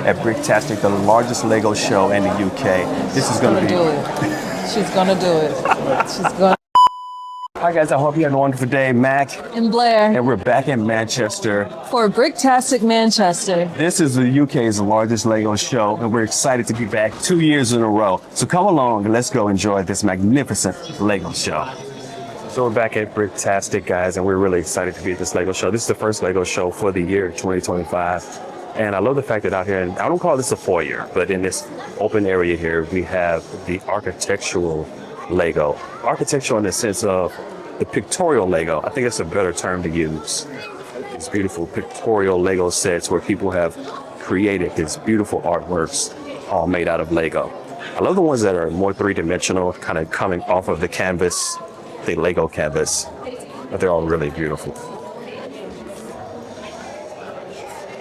at Bricktastic, the largest Lego show in the UK. This is going to be... do it. She's gonna do it. She's gonna. Hi guys, I hope you had a wonderful day. Mac And Blair and we're back in Manchester. for Bricktastic Manchester. This is the UK's largest Lego show, and we're excited to be back 2 years in a row. So come along and let's go enjoy this magnificent Lego show. So we're back at Bricktastic, guys, and we're really excited to be at this Lego show. This is the first Lego show for the year 2025. And I love the fact that out here, and I don't call this a foyer, but in this open area here, we have the architectural Lego. Architectural in the sense of the pictorial Lego. I think it's a better term to use. These beautiful pictorial Lego sets where people have created these beautiful artworks all made out of Lego. I love the ones that are more three-dimensional, kind of coming off of the canvas, the Lego canvas, but they're all really beautiful.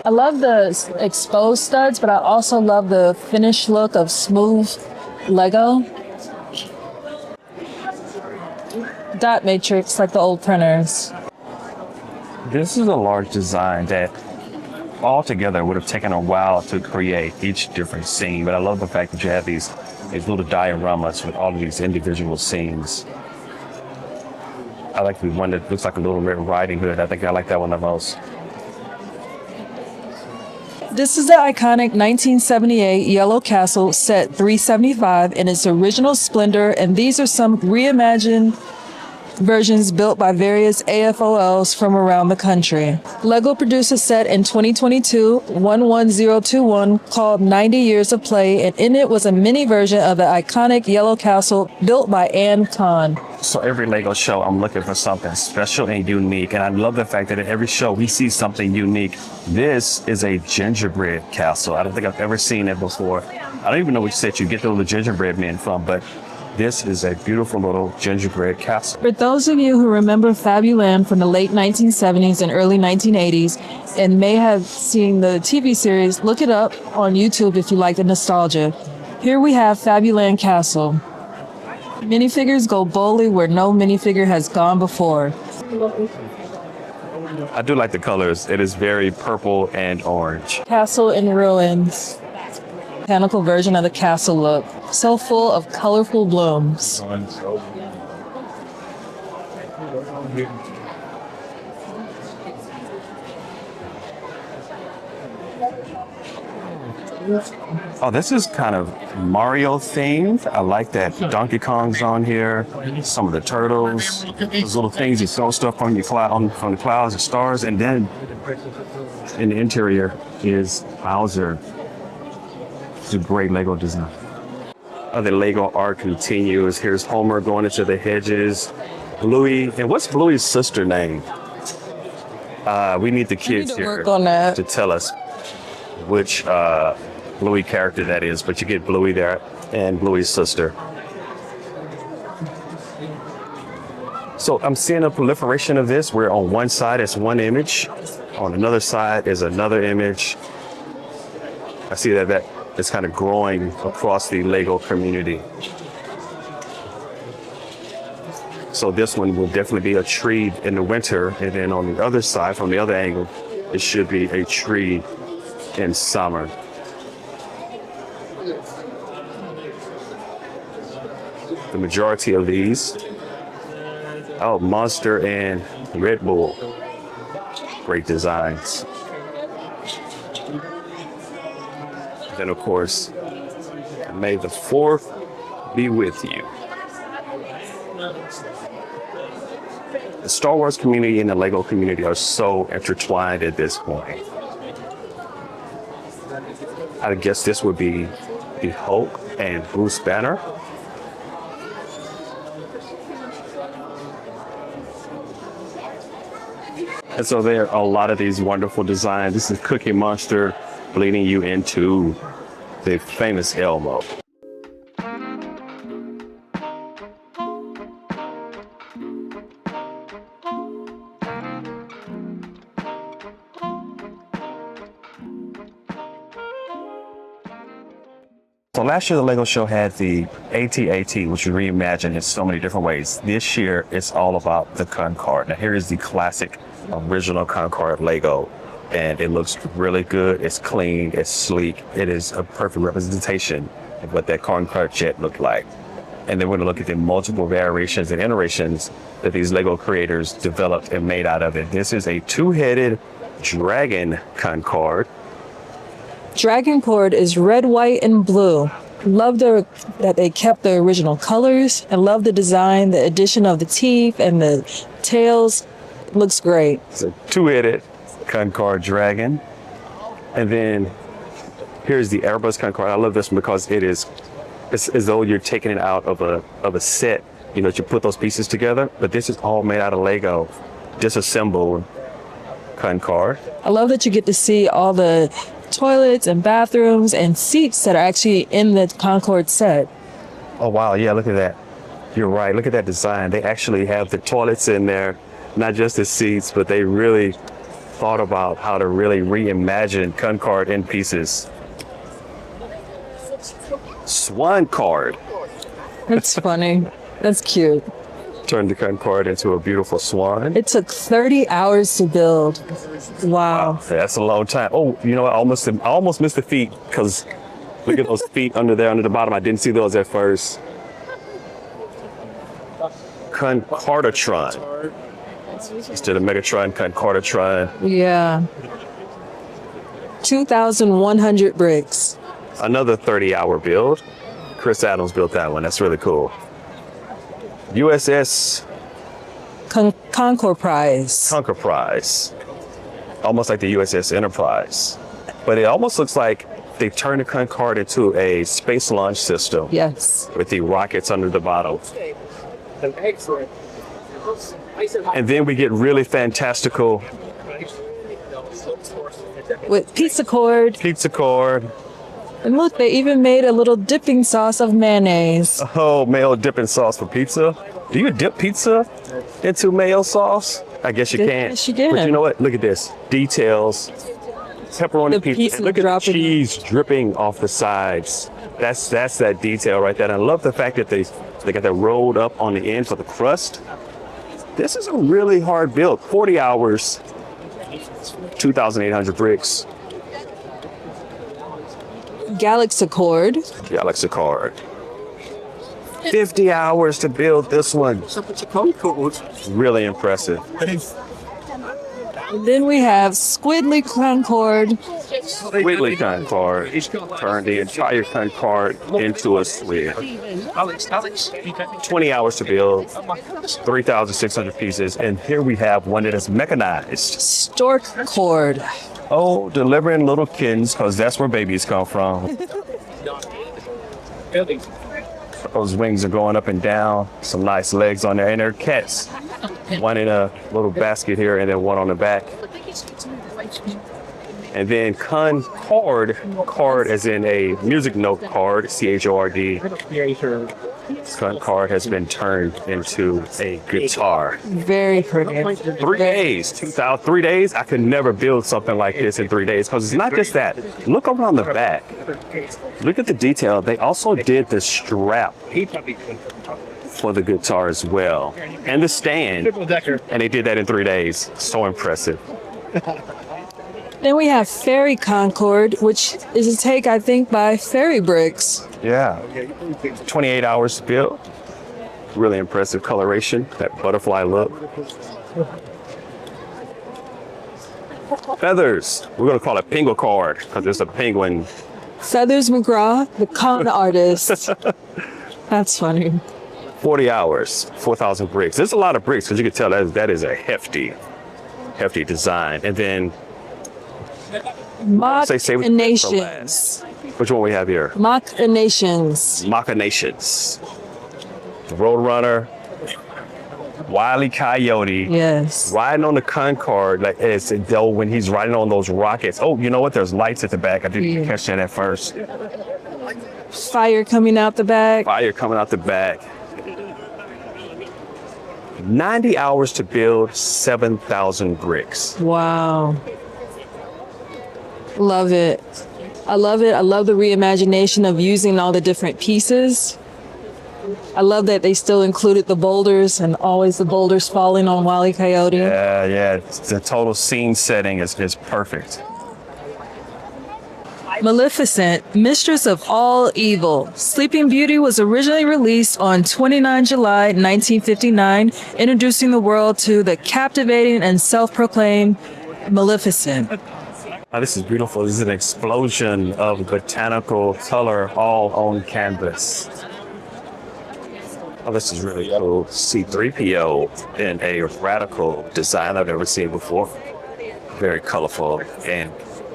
I love the exposed studs, but I also love the finished look of smooth Lego. Dot matrix like the old printers. This is a large design that altogether would have taken a while to create each different scene, but I love the fact that you have these little dioramas with all of these individual scenes. I like the one that looks like a little Red Riding Hood. I think I like that one the most. This is the iconic 1978 Yellow Castle set 375 in its original splendor, and these are some reimagined versions built by various AFOLs from around the country. LEGO produced a set in 2022, 11021, called 90 Years of Play, and in it was a mini version of the iconic Yellow Castle built by Anne Kahn. So every Lego show, I'm looking for something special and unique, and I love the fact that at every show we see something unique. This is a gingerbread castle. I don't think I've ever seen it before. I don't even know which set you get the little gingerbread men from, but this is a beautiful little gingerbread castle. For those of you who remember Fabuland from the late 1970s and early 1980s and may have seen the TV series, look it up on YouTube if you like the nostalgia. Here we have Fabuland Castle. Minifigures go boldly where no minifigure has gone before. I do like the colors. It is very purple and orange. Castle in ruins. Mechanical version of the castle look. So full of colorful blooms. Oh, this is kind of Mario themed. I like that Donkey Kong's on here. Some of the turtles, those little things you throw stuff from your from the clouds and stars, and then in the interior is Bowser. It's a great Lego design. The Lego art continues. Here's Homer going into the hedges. Bluey, and what's Bluey's sister name? We need the kids here to tell us which Bluey character that is, but you get Bluey there and Bluey's sister. So I'm seeing a proliferation of this, where on one side it's one image, on another side is another image. I see that it's kind of growing across the Lego community. So this one will definitely be a tree in the winter, and then on the other side, from the other angle, it should be a tree in summer. The majority of these, Monster and Red Bull, great designs. Then of course, may the 4th be with you. The Star Wars community and the Lego community are so intertwined at this point. I guess this would be the Hulk and Bruce Banner. And so there are a lot of these wonderful designs. This is Cookie Monster leading you into the famous Elmo. So last year, the Lego show had the AT-AT, which was reimagined in so many different ways. This year, it's all about the Concorde. Now, here is the classic, original Concorde Lego. and it looks really good. It's clean, it's sleek. It is a perfect representation of what that concrete jet looked like. And then we're going to look at the multiple variations and iterations that these Lego creators developed and made out of it. This is a two-headed dragon Concorde. Dragon cord is red, white, and blue. Love that they kept the original colors, and love the design, the addition of the teeth and the tails. Looks great. It's a two-headed Concorde dragon. And then here's the Airbus Concorde. I love this one because it's as though you're taking it out of a set, you know, you put those pieces together, but this is all made out of Lego, disassembled Concorde. I love that you get to see all the toilets and bathrooms and seats that are actually in the Concorde set. Oh, wow. Yeah, look at that. You're right. Look at that design. They actually have the toilets in there, not just the seats, but they really thought about how to really reimagine Concorde in pieces. Swan card. That's funny. That's cute. Turned the Concorde into a beautiful swan. It took 30 hours to build. Wow. That's a long time. Oh, you know what? I almost missed the feet because look at those feet under there, under the bottom. I didn't see those at first. Concordatron. Instead of Megatron, Concordatron. Yeah. 2,100 bricks. Another 30-hour build. Chris Adams built that one. That's really cool. USS Concord Prize. Concord Prize. Almost like the USS Enterprise. But it almost looks like they turned the Concorde into a space launch system. Yes. With the rockets under the bottom. And then we get really fantastical. With pizza cord. Pizza cord. And look, they even made a little dipping sauce of mayonnaise. Oh, mayo dipping sauce for pizza? Do you dip pizza into mayo sauce? I guess you can. Yes, you can. But you know what? Look at this. Details. Pepperoni The pizza. pizza And look at the dropping. cheese dripping off the sides. That's that detail right there. And I love the fact that they got that rolled up on the end for the crust. This is a really hard build. 40 hours, 2,800 bricks. Galaxy cord. Galaxy card. 50 hours to build this one. Really impressive. And then we have Squidly Concord. Squidly Concorde turned the entire Concorde into a squid. 20 hours to build, 3,600 pieces, and here we have one that is mechanized. Stork cord. Oh, delivering little kittens, because that's where babies come from. Those wings are going up and down, some nice legs on there, and they're cats. One in a little basket here, and then one on the back. And then Concorde, card as in a music note card, C-H-O-R-D. Concorde has been turned into a guitar. Very pretty. 3 days, 3 days. I could never build something like this in 3 days because it's not just that. Look around the back. Look at the detail. They also did the strap for the guitar as well, and the stand. And they did that in 3 days. So impressive. Then we have Fairy Concord, which is a take, I think, by Fairy Bricks. Yeah. 28 hours to build. Really impressive coloration, that butterfly look. Feathers. We're going to call it Penguin card because it's a penguin. Feathers McGraw, the con artist. That's funny. 40 hours, 4,000 bricks. There's a lot of bricks because you can tell that is a hefty design. And then Machinations. which one we have here? Machinations. Machinations. The Roadrunner, Wile E. Coyote. Yes. Riding on the Concorde, like as though when he's riding on those rockets. Oh, you know what? There's lights at the back. I didn't catch that at first. Fire coming out the back. Fire coming out the back. 90 hours to build 7,000 bricks. Wow. Love it. I love it. I love the reimagination of using all the different pieces. I love that they still included the boulders and always the boulders falling on Wile E. Coyote. Yeah. The total scene setting is perfect. Maleficent, Mistress of All Evil. Sleeping Beauty was originally released on 29 July 1959, introducing the world to the captivating and self-proclaimed Maleficent. Oh, this is beautiful. This is an explosion of botanical color all on canvas. Oh, this is really cool. C-3PO in a radical design I've never seen before. Very colorful and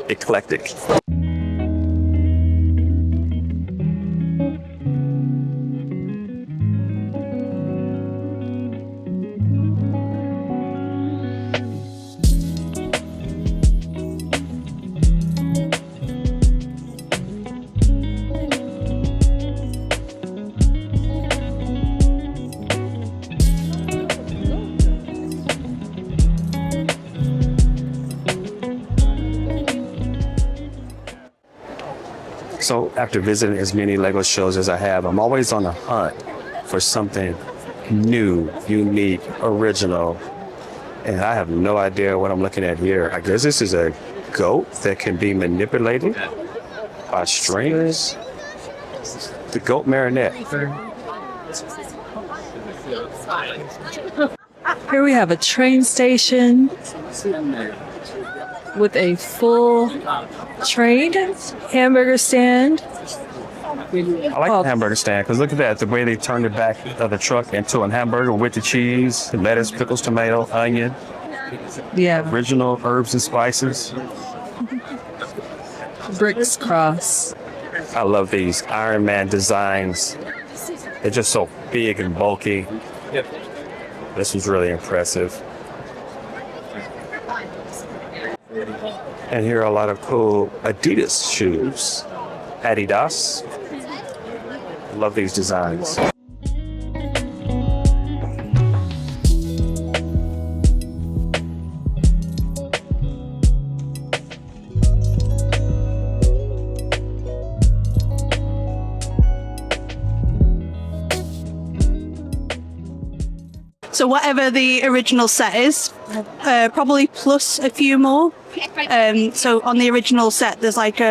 eclectic. So after visiting as many Lego shows as I have, I'm always on the hunt for something new, unique, original. And I have no idea what I'm looking at here. I guess this is a goat that can be manipulated by strings. The goat marionette. Here we have a train station with a full train hamburger stand. I like the hamburger stand because look at that, the way they turned the back of the truck into a hamburger with the cheese, lettuce, pickles, tomato, onion, Yeah, original herbs and spices. Bricks Cross. I love these Iron Man designs. They're just so big and bulky. This was really impressive. And here are a lot of cool Adidas shoes. Adidas. Love these designs. So whatever the original set is, probably plus a few more. So on the original set, there's like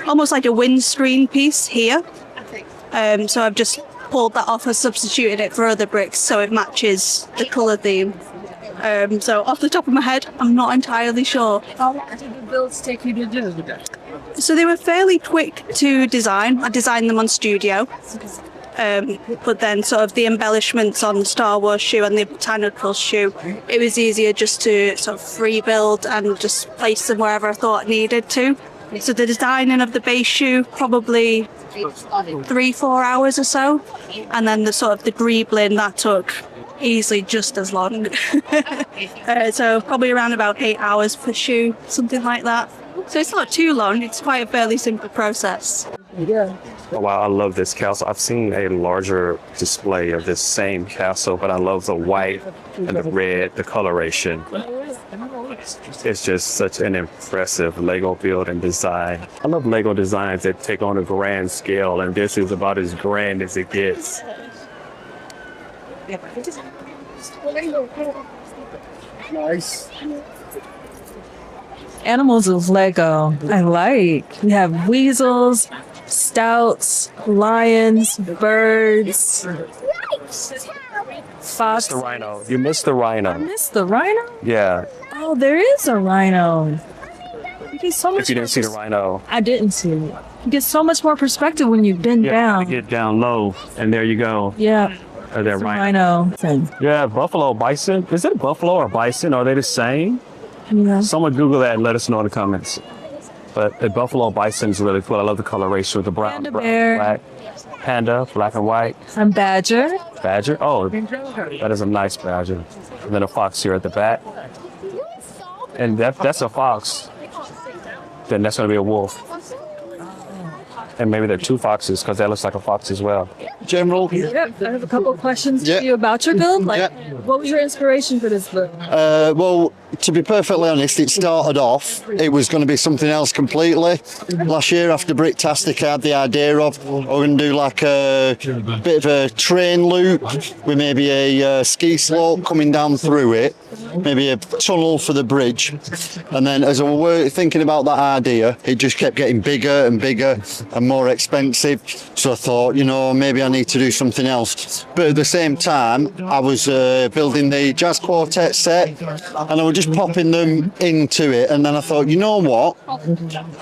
almost like a windscreen piece here. So I've just pulled that off and substituted it for other bricks so it matches the colour theme. So off the top of my head, I'm not entirely sure. How long did the builds take you to do? So they were fairly quick to design. I designed them on Studio. But then sort of the embellishments on the Star Wars shoe and the botanical shoe, it was easier just to sort of rebuild and just place them wherever I thought I needed to. So the designing of the base shoe, probably 3-4 hours or so. And then the sort of the greebling, that took easily just as long. So probably around about 8 hours per shoe, something like that. So it's not too long, it's quite a fairly simple process. Oh, wow, I love this castle. I've seen a larger display of this same castle, but I love the white and the red, the coloration. It's just such an impressive Lego build and design. I love Lego designs that take on a grand scale, and this is about as grand as it gets. Nice. Animals of Lego. I like. We have weasels, stouts, lions, birds, fox. The rhino. You missed the rhino. Missed the rhino? Yeah. Oh, there is a rhino. You get so much. If you didn't see the rhino, I didn't see it. You get so much more perspective when you bend down. get down low, and there you go. Yeah. Or that Rhino thing. Yeah, buffalo, bison. Is it buffalo or bison? Are they the same? Yeah. Someone Google that and let us know in the comments. But the buffalo bison is really cool. I love the coloration with the brown, Panda bear. black. Panda, black and white. And badger. Badger. Oh, that is a nice badger. And then a fox here at the back. And that's a fox. Then that's going to be a wolf. And maybe they're two foxes because that looks like a fox as well. general. Yep. I have a couple of questions Yeah. for you about your build. Like, Yeah. what was your inspiration for this book? Well, to be perfectly honest, it started off, it was going to be something else completely. Last year after Bricktastic, I had the idea of, we're going to do like a bit of a train loop with maybe a ski slope coming down through it, maybe a tunnel for the bridge. And then as we were thinking about that idea, it just kept getting bigger and bigger and more expensive. So I thought, you know, maybe I need to do something else. But at the same time, I was building the jazz quartet set, and I was just popping them into it. And then I thought, you know what?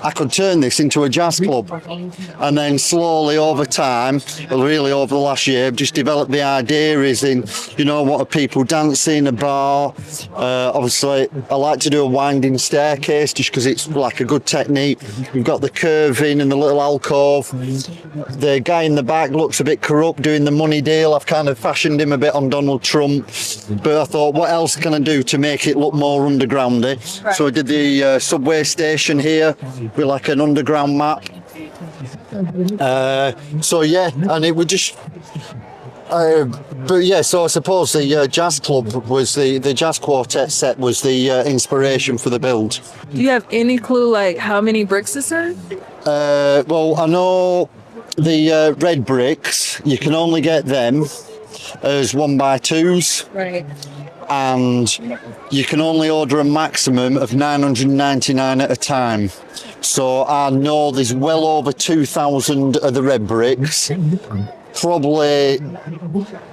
I could turn this into a jazz club. And then slowly over time, well, really over the last year, I've just developed the idea is in, you know, what are people dancing, a bar. Obviously, I like to do a winding staircase just because it's like a good technique. We've got the curving and the little alcove. The guy in the back looks a bit corrupt doing the money deal. I've kind of fashioned him a bit on Donald Trump. But I thought, what else can I do to make it look more undergroundy? So I did the subway station here with like an underground map. So yeah, and it would just... but yeah, so I suppose the jazz club was the jazz quartet set was the inspiration for the build. Do you have any clue, like, how many bricks this is? Well, I know the red bricks, you can only get them as 1x2s. Right. And you can only order a maximum of 999 at a time. So I know there's well over 2,000 of the red bricks. Probably,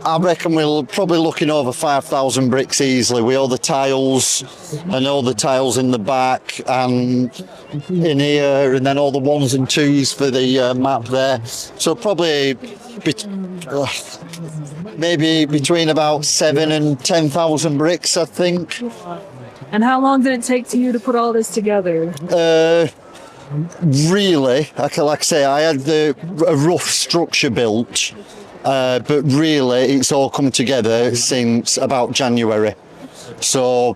I reckon we're probably looking over 5,000 bricks easily with all the tiles and all the tiles in the back and in here, and then all the ones and twos for the map there. So probably maybe between about 7,000 and 10,000 bricks, I think. And how long did it take to you to put all this together? Really, like I say, I had a rough structure built, but really it's all come together since about January. So,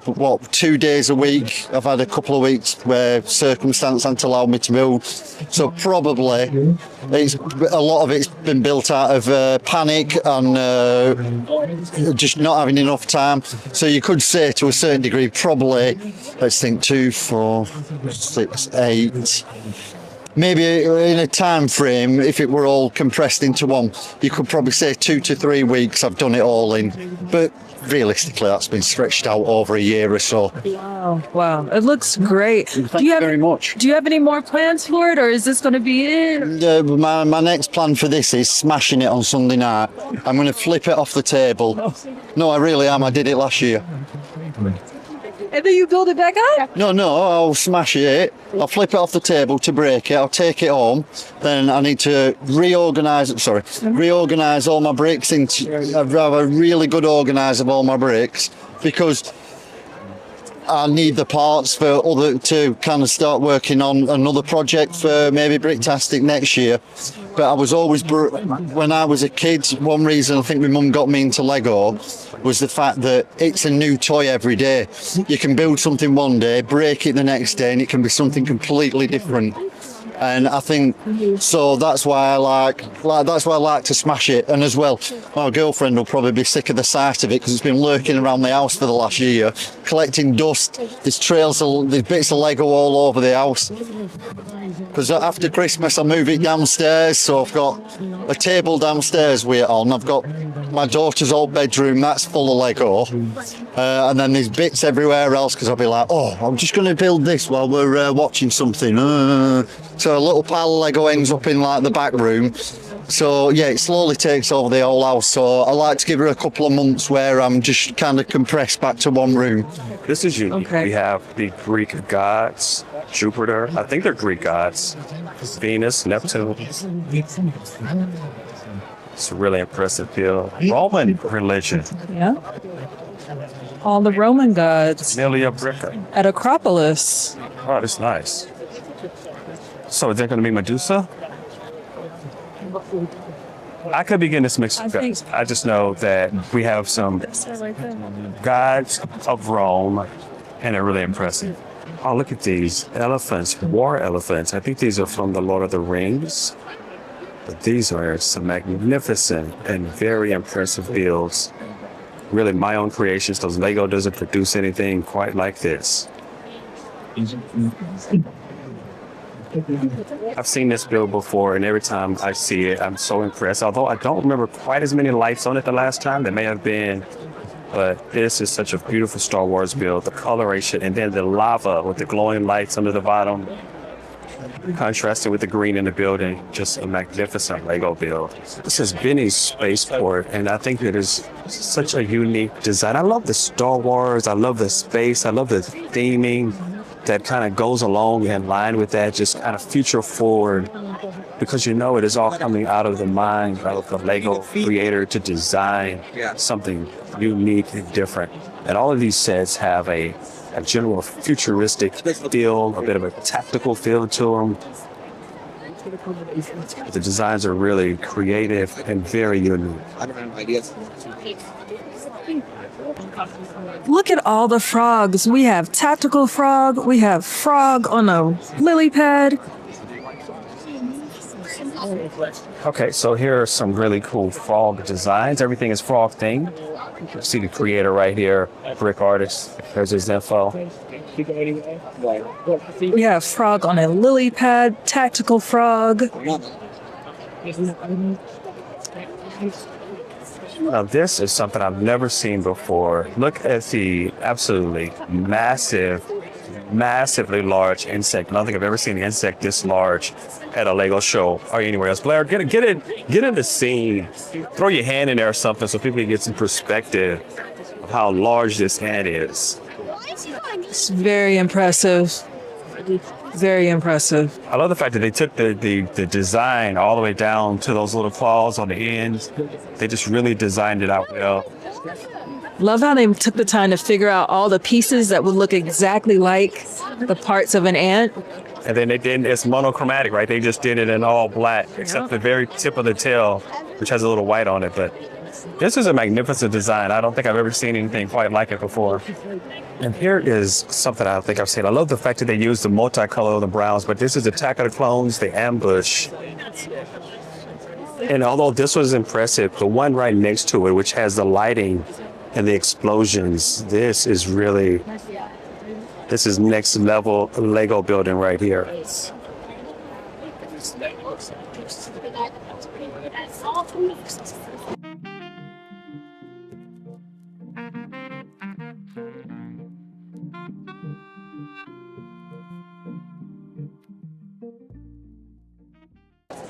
2 days a week? I've had a couple of weeks where circumstance hasn't allowed me to move. So probably a lot of it's been built out of panic and just not having enough time. So you could say to a certain degree, probably, let's think, 2, 4, 6, 8. Maybe in a time frame, if it were all compressed into one, you could probably say 2 to 3 weeks I've done it all in. But realistically, that's been stretched out over a year or so. Wow. It looks great. Thank you very much. Do you have any more plans for it, or is this going to be it? My next plan for this is smashing it on Sunday night. I'm going to flip it off the table. No, I really am. I did it last year. And then you build it back up? No, I'll smash it. I'll flip it off the table to break it. I'll take it home. Then I need to reorganise all my bricks into. I'd have a really good organise of all my bricks because I need the parts to kind of start working on another project for maybe Bricktastic next year. But I was always, when I was a kid, one reason I think my mum got me into Lego was the fact that it's a new toy every day. You can build something one day, break it the next day, and it can be something completely different. And I think so. That's why I like to smash it. And as well, my girlfriend will probably be sick of the sight of it because it's been lurking around the house for the last year, collecting dust. There's bits of Lego all over the house. Because after Christmas, I move it downstairs. So I've got a table downstairs with it on. I've got my daughter's old bedroom that's full of Lego, and then there's bits everywhere else because I'll be like, oh, I'm just going to build this while we're watching something. So a little pile of Lego ends up in like the back room. So yeah, it slowly takes over the whole house. So I like to give her a couple of months where I'm just kind of compressed back to one room. This is unique. Okay. We have the Greek gods, Jupiter. I think they're Greek gods. Venus, Neptune. It's a really impressive feel. Roman religion. Yeah. All the Roman gods Amelia Bricka. at Acropolis. Oh, that's nice. So is that going to be Medusa? I could be getting this mixed up. I just know that we have some gods of Rome, and they're really impressive. Oh, look at these elephants, war elephants. I think these are from the Lord of the Rings. But these are some magnificent and very impressive builds. Really my own creations, because Lego doesn't produce anything quite like this. I've seen this build before, and every time I see it, I'm so impressed. Although I don't remember quite as many lights on it the last time. There may have been, but this is such a beautiful Star Wars build. The coloration, and then the lava with the glowing lights under the bottom, contrasted with the green in the building. Just a magnificent Lego build. This is Benny's spaceport, and I think it is such a unique design. I love the Star Wars. I love the space. I love the theming that kind of goes along in line with that, just kind of future forward, because you know it is all coming out of the mind of the Lego creator to design something unique and different. And all of these sets have a general futuristic feel, a bit of a tactical feel to them. The designs are really creative and very unique. Look at all the frogs. We have tactical frog. We have frog on a lily pad. Okay, so here are some really cool frog designs. Everything is frog themed. You see the creator right here, brick artist. There's his info. We have frog on a lily pad, tactical frog. Now this is something I've never seen before. Look at the absolutely massively large insect. I don't think I've ever seen an insect this large at a Lego show or anywhere else. Blair, get in the scene. Throw your hand in there or something so people can get some perspective of how large this ant is. It's very impressive. Very impressive. I love the fact that they took the design all the way down to those little claws on the ends. They just really designed it out well. Love how they took the time to figure out all the pieces that would look exactly like the parts of an ant. And then it's monochromatic, right? They just did it in all black, except the very tip of the tail, which has a little white on it. But this is a magnificent design. I don't think I've ever seen anything quite like it before. And here is something I don't think I've seen. I love the fact that they use the multicolor of the browns, but this is Attack of the Clones, the ambush. And although this was impressive, the one right next to it, which has the lighting and the explosions, this is next level Lego building right here.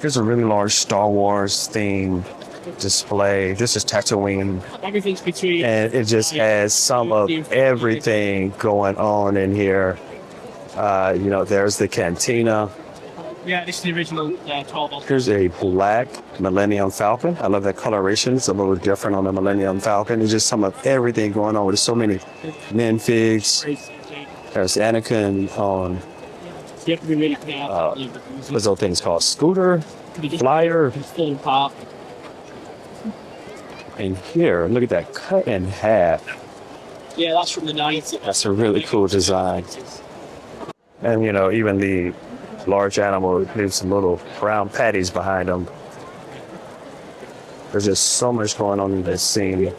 Here's a really large Star Wars themed display. This is Tatooine. Everything's between. And it just has some of everything going on in here. There's the cantina. Yeah, this is the original 12. Here's a black Millennium Falcon. I love that coloration. It's a little different on the Millennium Falcon. It's just some of everything going on. There's so many minfigs. There's Anakin on You have to be really careful. what's those things called? Scooter? Flyer? Full apart. And here, look at that cut in half. Yeah, that's from the 90s. That's a really cool design. And even the large animal leaves some little brown patties behind them. There's just so much going on in this scene.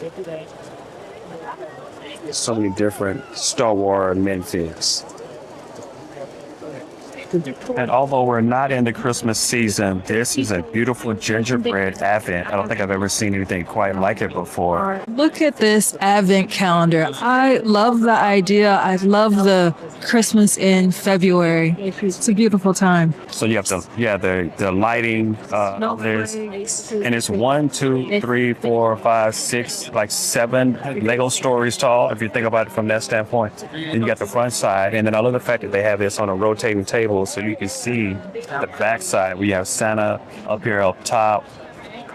So many different Star Wars minfigs. And although we're not in the Christmas season, this is a beautiful gingerbread advent. I don't think I've ever seen anything quite like it before. Look at this advent calendar. I love the idea. I love the Christmas in February. It's a beautiful time. So you have the lighting, and it's 1, 2, 3, 4, 5, 6, like 7 Lego stories tall, if you think about it from that standpoint. Then you got the front side, and then I love the fact that they have this on a rotating table so you can see the back side. We have Santa up here up top,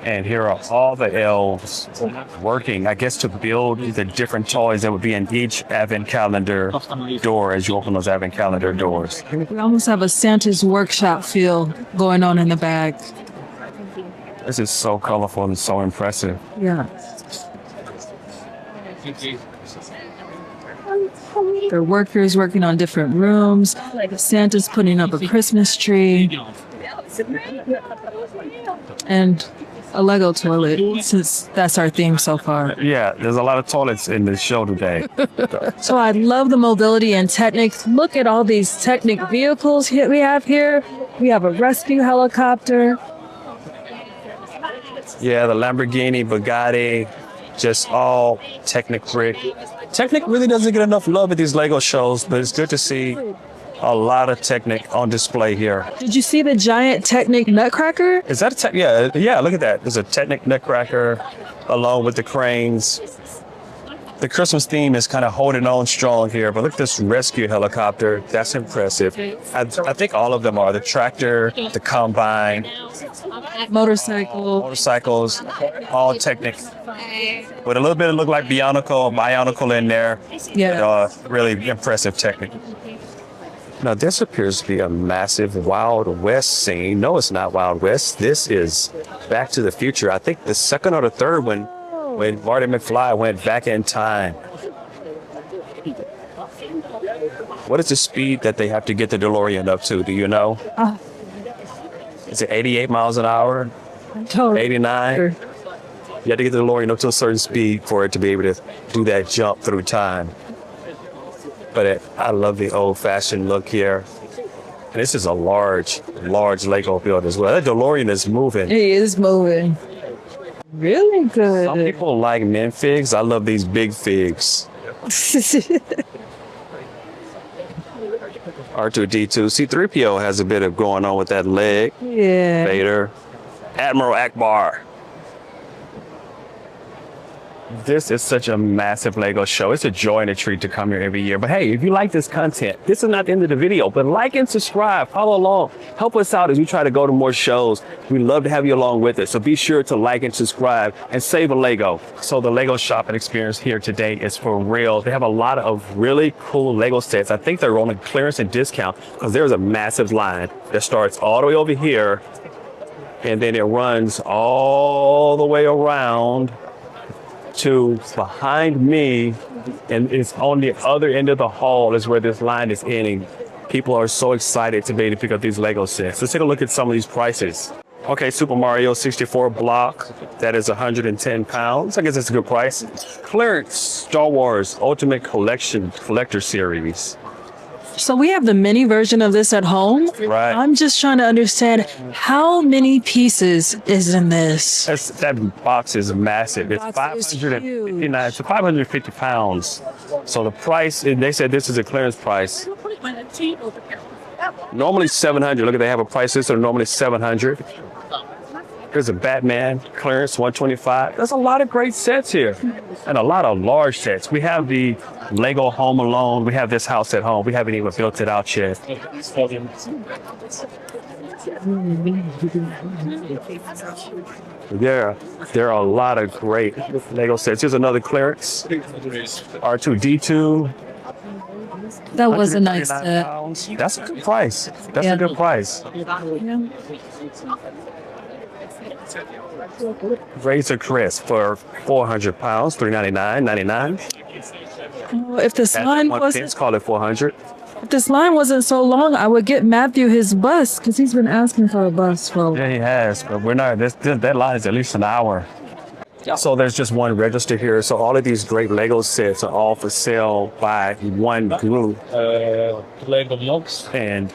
and here are all the elves working, I guess, to build the different toys that would be in each advent calendar door as you open those advent calendar doors. We almost have a Santa's workshop feel going on in the back. This is so colorful and so impressive. Yeah. There are workers working on different rooms. Santa's putting up a Christmas tree. and a Lego toilet, since that's our theme so far. Yeah, there's a lot of toilets in this show today. So I love the mobility and Technic. Look at all these Technic vehicles we have here. We have a rescue helicopter. Yeah, the Lamborghini, Bugatti, just all Technic brick. Technic really doesn't get enough love at these Lego shows, but it's good to see a lot of Technic on display here. Did you see the giant Technic Nutcracker? Is that a Tech? Yeah, look at that. There's a Technic Nutcracker along with the cranes. The Christmas theme is kind of holding on strong here, but look at this rescue helicopter. That's impressive. I think all of them are. The tractor, the combine, motorcycles, all Technic. With a little bit of look like Bionicle in there. Yeah. Really impressive Technic. Now, this appears to be a massive Wild West scene. No, it's not Wild West. This is Back to the Future. I think the second or the third one when Marty McFly went back in time. What is the speed that they have to get the DeLorean up to? Do you know? Is it 88 miles an hour? 89? You have to get the DeLorean up to a certain speed for it to be able to do that jump through time. But I love the old-fashioned look here. And this is a large Lego build as well. That DeLorean is moving. It is moving. Really good. Some people like minfigs. I love these big figs. R2-D2. C-3PO has a bit of going on with that leg. Yeah. Vader. Admiral Akbar. This is such a massive Lego show. It's a joy and a treat to come here every year. But hey, if you like this content, this is not the end of the video, but like and subscribe, follow along, help us out as we try to go to more shows. We'd love to have you along with us. So be sure to like and subscribe and save a Lego. So the Lego shopping experience here today is for real. They have a lot of really cool Lego sets. I think they're on a clearance and discount because there's a massive line that starts all the way over here and then it runs all the way around to behind me, and it's on the other end of the hall is where this line is ending. People are so excited to be able to pick up these Lego sets. Let's take a look at some of these prices. Okay, Super Mario 64 block, that is 110 pounds. I guess that's a good price. Clearance Star Wars Ultimate Collector Series. So we have the mini version of this at home. Right. I'm just trying to understand how many pieces is in this. That box is massive. It's Box is 559, so 550 pounds. So the price, they said this is a clearance price. Normally 700. Look, they have a price list. They're normally 700. There's a Batman clearance 125. There's a lot of great sets here and a lot of large sets. We have the Lego Home Alone. We have this house at home. We haven't even built it out yet. There are a lot of great Lego sets. Here's another clearance. R2-D2. That was a nice 139 set. pounds. That's a good price. That's a good price. Yeah. Razor Crest for 400 pounds, $399.99. Oh, if this line Let's call it 400. if this line wasn't so long, I would get Matthew his bus because he's been asking for a bus for. Yeah, he has, but we're not. That line is at least an hour. So there's just one register here. So all of these great Lego sets are all for sale by one group. Lego MOCs. And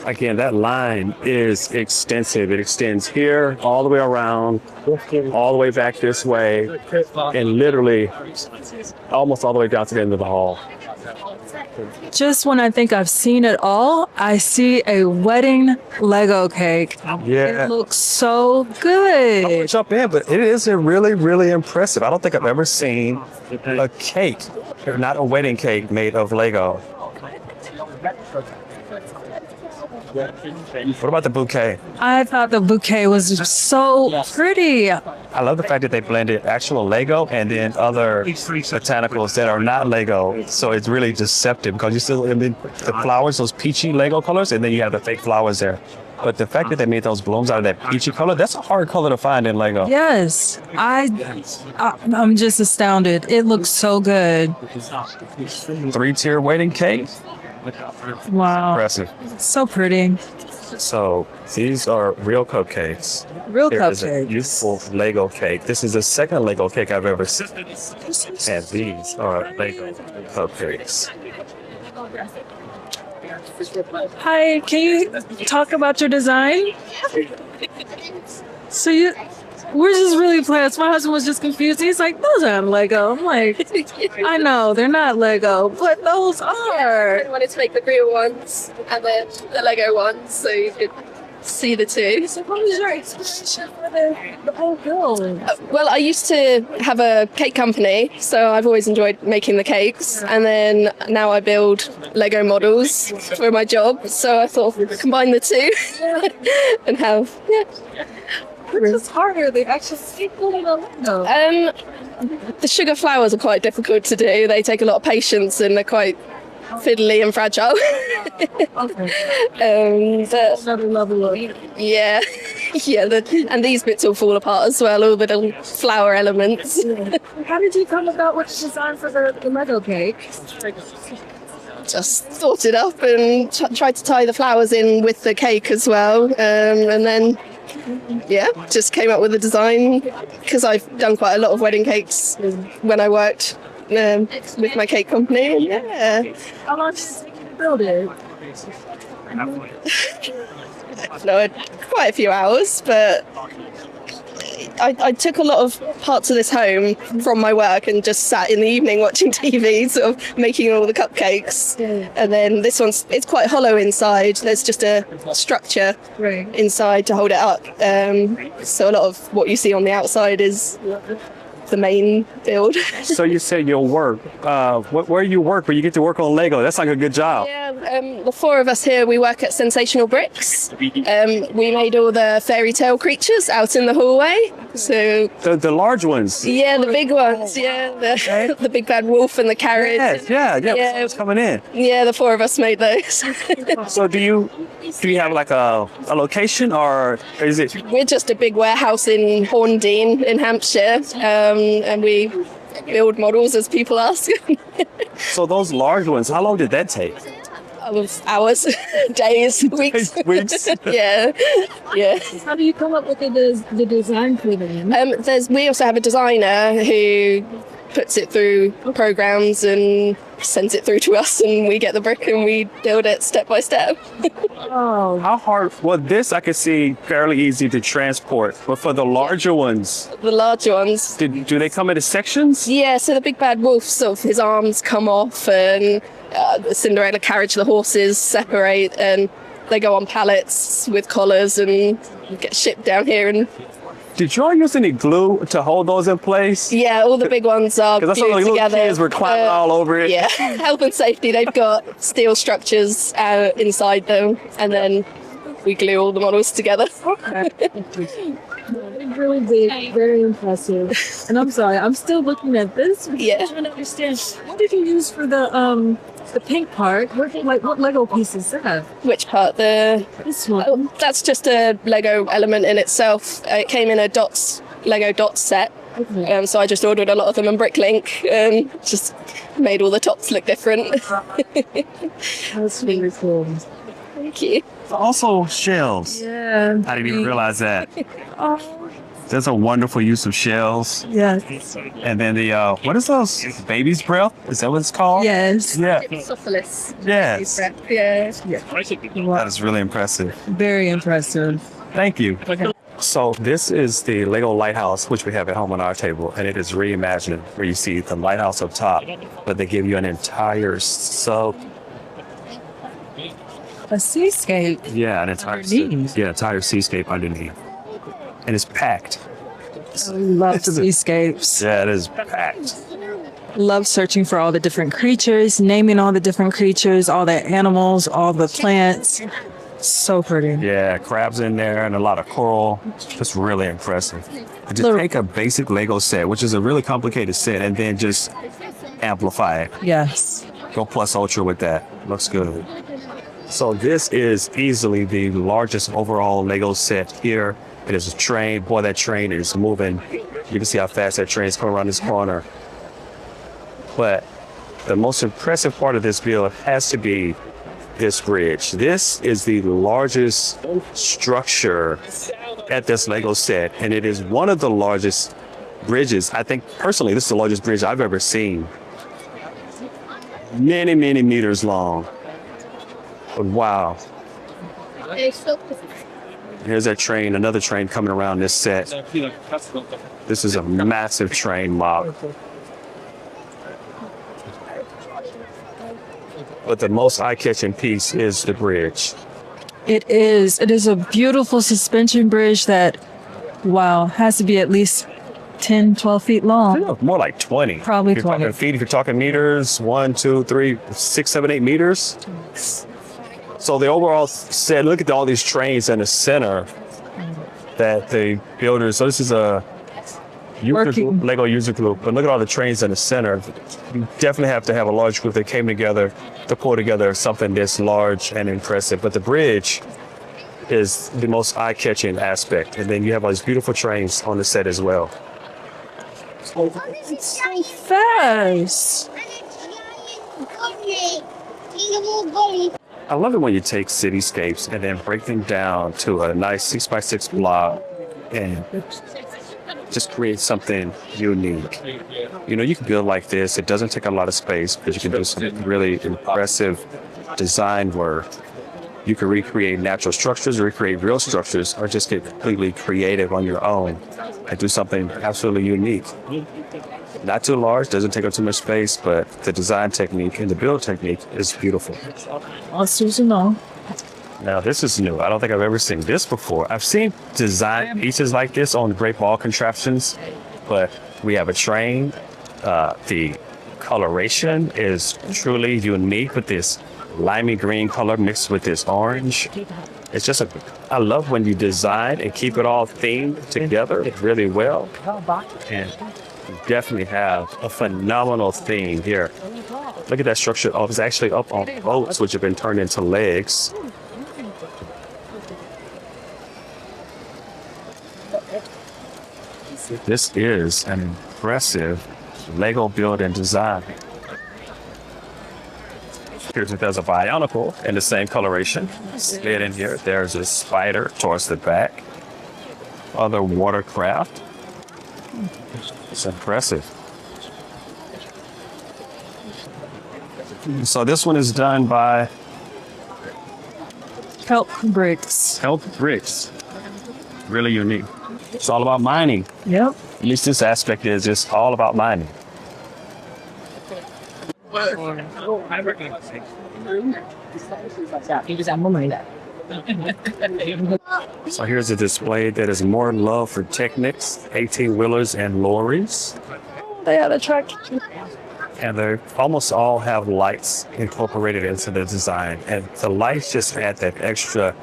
again, that line is extensive. It extends here, all the way around, all the way back this way, and literally almost all the way down to the end of the hall. Just when I think I've seen it all, I see a wedding Lego cake. Yeah. It looks so good. Jump in, but it is really, really impressive. I don't think I've ever seen a cake, not a wedding cake, made of Lego. What about the bouquet? I thought the bouquet was so pretty. I love the fact that they blended actual Lego and then other botanicals that are not Lego. So it's really deceptive because you still, I mean, the flowers, those peachy Lego colors, and then you have the fake flowers there. But the fact that they made those blooms out of that peachy color, that's a hard color to find in Lego. Yes, I'm just astounded. It looks so good. 3-tier wedding cake. Wow, Impressive. so pretty. So these are real cupcakes. Real Here is a cupcakes. beautiful Lego cake. This is the second Lego cake I've ever seen. And these are Lego cupcakes. Hi, can you talk about your design? So we're just really plants. My husband was just confused. He's like, those aren't Lego. I'm like, I know, they're not Lego, but those are. I wanted to make the real ones and then the Lego ones so you could see the two. So what was your explanation for the whole build? Well, I used to have a cake company, so I've always enjoyed making the cakes. And then now I build Lego models for my job. So I thought combine the two and have, Which is harder? They actually building a Lego. The sugar flowers are quite difficult to do. They take a lot of patience and they're quite fiddly and fragile. But Another level of. yeah, and these bits all fall apart as well, all the little flower elements. How did you come about with the design for the Lego cake? Just thought it up and tried to tie the flowers in with the cake as well, and then just came up with the design because I've done quite a lot of wedding cakes when I worked with my cake company. How long did it take you to build it? No, quite a few hours, but I took a lot of parts of this home from my work and just sat in the evening watching TV, sort of making all the cupcakes. And then this it's quite hollow inside. There's just a structure inside to hold it up. So a lot of what you see on the outside is the main build. So you said you'll work. Where you work, where you get to work on Lego. That's like a good job. The four of us here, we work at Sensational Bricks. We made all the fairy tale creatures out in the hallway. So The large ones. yeah, the big ones. Yeah, the big bad wolf and the carrot. Yeah. Yeah. It's coming in. Yeah, the four of us made those. So do you have like a location, or is it? We're just a big warehouse in Horndean in Hampshire, and we build models as people ask. So those large ones, how long did that take? Of hours, days, weeks. Weeks. yeah. How do you come up with the design for them? We also have a designer who puts it through programs and sends it through to us, and we get the brick and we build it step by step. Oh, How hard? Well, this I could see fairly easy to transport, but for the larger ones, The larger ones. do they come into sections? Yeah, so the big bad wolf, sort of his arms come off, and the Cinderella carriage, the horses separate, and they go on pallets with collars and get shipped down here. And Did y'all use any glue to hold those in place? yeah, all the big ones are Because I saw glued the little together. kids were climbing all over it. Yeah, health and safety. They've got steel structures inside them, and then we glue all the models together. really big, very impressive. And I'm sorry, I'm still looking at this. Yeah. I'm trying to understand. What did you use for the pink part? What Lego pieces is that? Which part? This one. That's just a Lego element in itself. It came in a Lego dots set. Okay. So I just ordered a lot of them on Bricklink and just made all the tops look different. That's really cool. Thank you. Also shells. Yeah. I didn't even realize that. Oh, That's a wonderful use of shells. yes. And then the, what is those? Baby's breath? Is that what it's called? Yes. Yeah. Syphilis. Yes. Yeah. That is really impressive. Very impressive. Thank you. So this is the Lego lighthouse, which we have at home on our table, and it is reimagined where you see the lighthouse up top, but they give you an entire A seascape. an entire Underneath. entire seascape underneath, and it's packed. I love seascapes. Yeah, it is packed. Love searching for all the different creatures, naming all the different creatures, all the animals, all the plants. So pretty. Yeah, crabs in there and a lot of coral. Just really impressive. And just take a basic Lego set, which is a really complicated set, and then just amplify it. Yes. Go plus ultra with that. Looks good. So this is easily the largest overall Lego set here. It is a train. Boy, that train is moving. You can see how fast that train's coming around this corner. But the most impressive part of this build has to be this bridge. This is the largest structure at this Lego set, and it is one of the largest bridges. I think personally, this is the largest bridge I've ever seen. Many, many meters long. But wow. Here's that train, another train coming around this set. This is a massive train mock. But the most eye-catching piece is the bridge. It is. It is a beautiful suspension bridge that, wow, has to be at least 10, 12 feet long. More like 20. Probably if you're 20. Talking feet, if you're talking meters, 1, 2, 3, 6, 7, 8 meters. So the overall set, look at all these trains in the center that the builders, so this is a user group, Lego user group, but look at all the trains in the center. You definitely have to have a large group that came together to pull together something this large and impressive. But the bridge is the most eye-catching aspect. And then you have all these beautiful trains on the set as well. Fast. I love it when you take cityscapes and then break them down to a nice 6x6 block and just create something unique. You know, you can build like this. It doesn't take a lot of space, but you can do some really impressive design work. You can recreate natural structures, recreate real structures, or just get completely creative on your own and do something absolutely unique. Not too large, doesn't take up too much space, but the design technique and the build technique is beautiful. Now, this is new. I don't think I've ever seen this before. I've seen design pieces like this on great ball contraptions, but we have a train. The coloration is truly unique with this limey green color mixed with this orange. It's just I love when you design and keep it all themed together really well. And you definitely have a phenomenal theme here. Look at that structure. Oh, it's actually up on boats, which have been turned into legs. This is an impressive Lego build and design. Here's there's a Bionicle in the same coloration. Slid in here. There's a spider towards the back. Other watercraft. It's impressive. So this one is done by Help Bricks. Help Bricks. Really unique. It's all about mining. Yep. At least this aspect is just all about mining. So here's a display that is more love for Technics, 18-wheelers, and lorries. They had a truck. And they almost all have lights incorporated into the design. And the lights just add that extra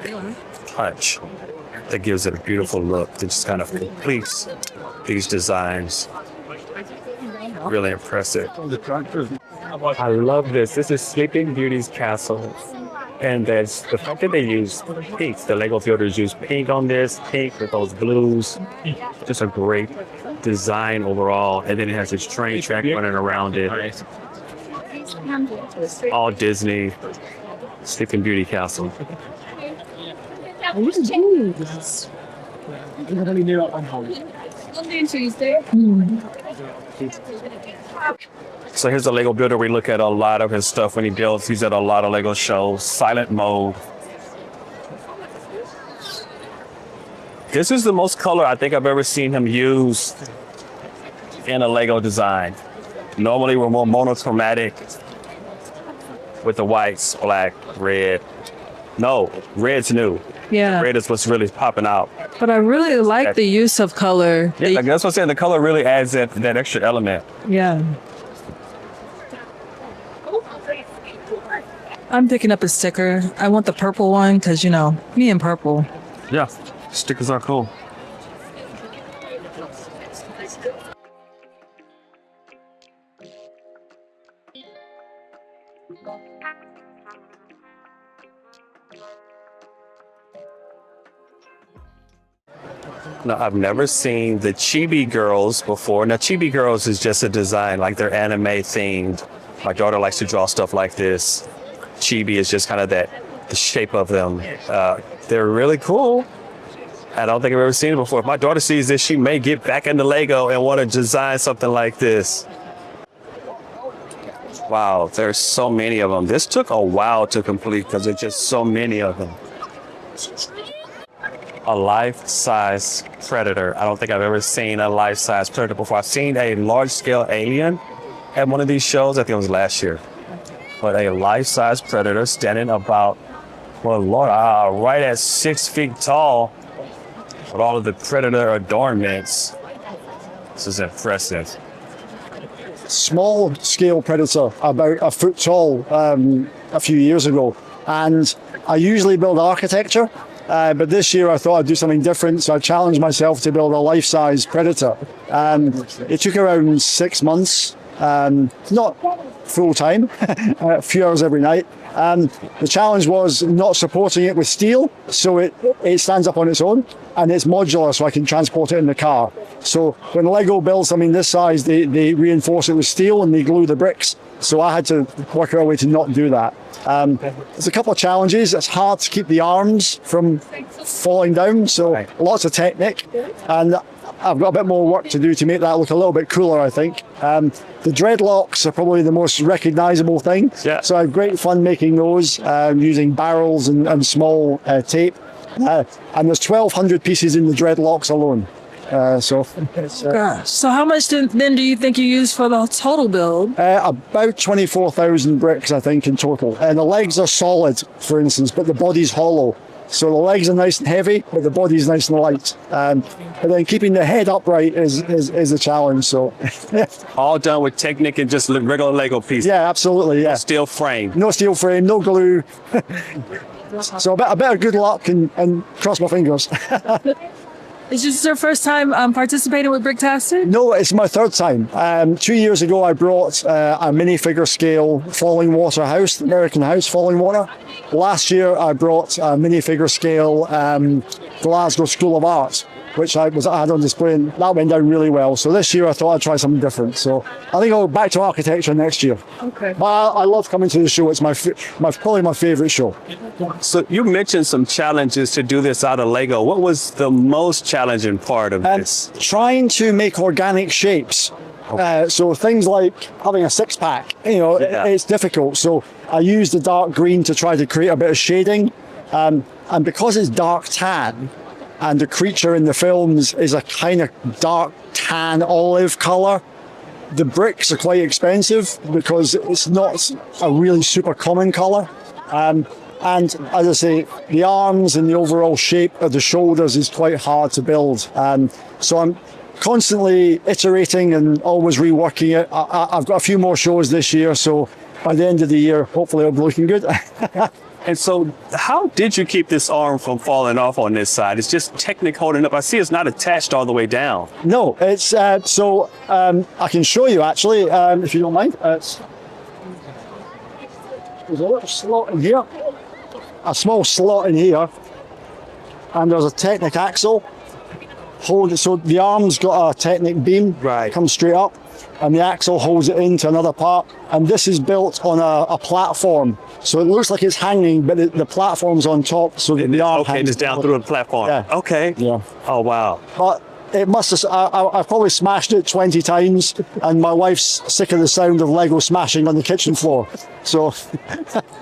punch that gives it a beautiful look that just kind of completes these designs. Really impressive. I love this. This is Sleeping Beauty's castle. And that's the fact that they use pink. The Lego builders use pink on this, pink with those blues. Just a great design overall. And then it has this train track running around it. All Disney. Sleeping Beauty castle. So here's a Lego builder. We look at a lot of his stuff when he builds. He's at a lot of Lego shows. Silent mode. This is the most color I think I've ever seen him use in a Lego design. Normally we're more monochromatic with the whites, black, red. No, red's new. Yeah. Red is what's really popping out. But I really like the use of color. Yeah, like that's what I'm saying. The color really adds that extra element. Yeah. I'm picking up a sticker. I want the purple one because, you know, me and purple. Yeah, stickers are cool. No, I've never seen the Chibi Girls before. Now, Chibi Girls is just a design, like they're anime themed. My daughter likes to draw stuff like this. chibi is just kind of the shape of them. They're really cool. I don't think I've ever seen it before. If my daughter sees this, she may get back into Lego and want to design something like this. Wow, there's so many of them. This took a while to complete because there's just so many of them. A life-size predator. I don't think I've ever seen a life-size predator before. I've seen a large-scale alien at one of these shows. I think it was last year. But a life-size predator standing about, well, Lord, right at 6 feet tall with all of the predator adornments. This is impressive. Small scale predator, about a foot tall, a few years ago. And I usually build architecture, but this year I thought I'd do something different. So I challenged myself to build a life-size predator. It took around 6 months, not full time, a few hours every night. The challenge was not supporting it with steel, so it stands up on its own, and it's modular, so I can transport it in the car. So when Lego builds something this size, they reinforce it with steel and they glue the bricks. So I had to work out a way to not do that. There's a couple of challenges. It's hard to keep the arms from falling down, so lots of technique. And I've got a bit more work to do to make that look a little bit cooler, I think. The dreadlocks are probably the most recognizable thing. Yeah. So I had great fun making those using barrels and small tape. And there's 1,200 pieces in the dreadlocks alone. Gosh. So how much then do you think you used for the total build? About 24,000 bricks, I think, in total. And the legs are solid, for instance, but the body's hollow. So the legs are nice and heavy, but the body's nice and light. But then keeping the head upright is a challenge. So All done with technique and just regular Lego pieces. yeah, absolutely, yeah. Steel frame. No steel frame, no glue. So a bit of good luck and cross my fingers. Is this your first time participating with Bricktastic? No, it's my third time. 2 years ago, I brought a minifigure scale Falling Water house, American House Falling Water. Last year, I brought a minifigure scale Glasgow School of Art, which I had on display, and that went down really well. So this year, I thought I'd try something different. So I think I'll go back to architecture next year. Okay. But I love coming to the show. It's probably my favorite show. So you mentioned some challenges to do this out of Lego. What was the most challenging part of this? Trying to make organic shapes. So things like having a six-pack, it's difficult. So I used the dark green to try to create a bit of shading. And because it's dark tan, and the creature in the films is a kind of dark tan olive color, the bricks are quite expensive because it's not a really super common color. And as I say, the arms and the overall shape of the shoulders is quite hard to build. So I'm constantly iterating and always reworking it. I've got a few more shows this year, so by the end of the year, hopefully it'll be looking good. And so how did you keep this arm from falling off on this side? It's just technique holding up. I see it's not attached all the way down. No, it's I can show you actually, if you don't mind. There's a little slot in here, a small slot in here, and there's a Technic axle. Hold it, so the arm's got a Technic beam, comes straight up, and the axle holds it into another part. And this is built on a platform, so it looks like it's hanging, but the platform's on top, so the arm hangs just down through the platform. Yeah. Okay. Yeah. Oh wow. But it must have. I've probably smashed it 20 times, and my wife's sick of the sound of Lego smashing on the kitchen floor. So,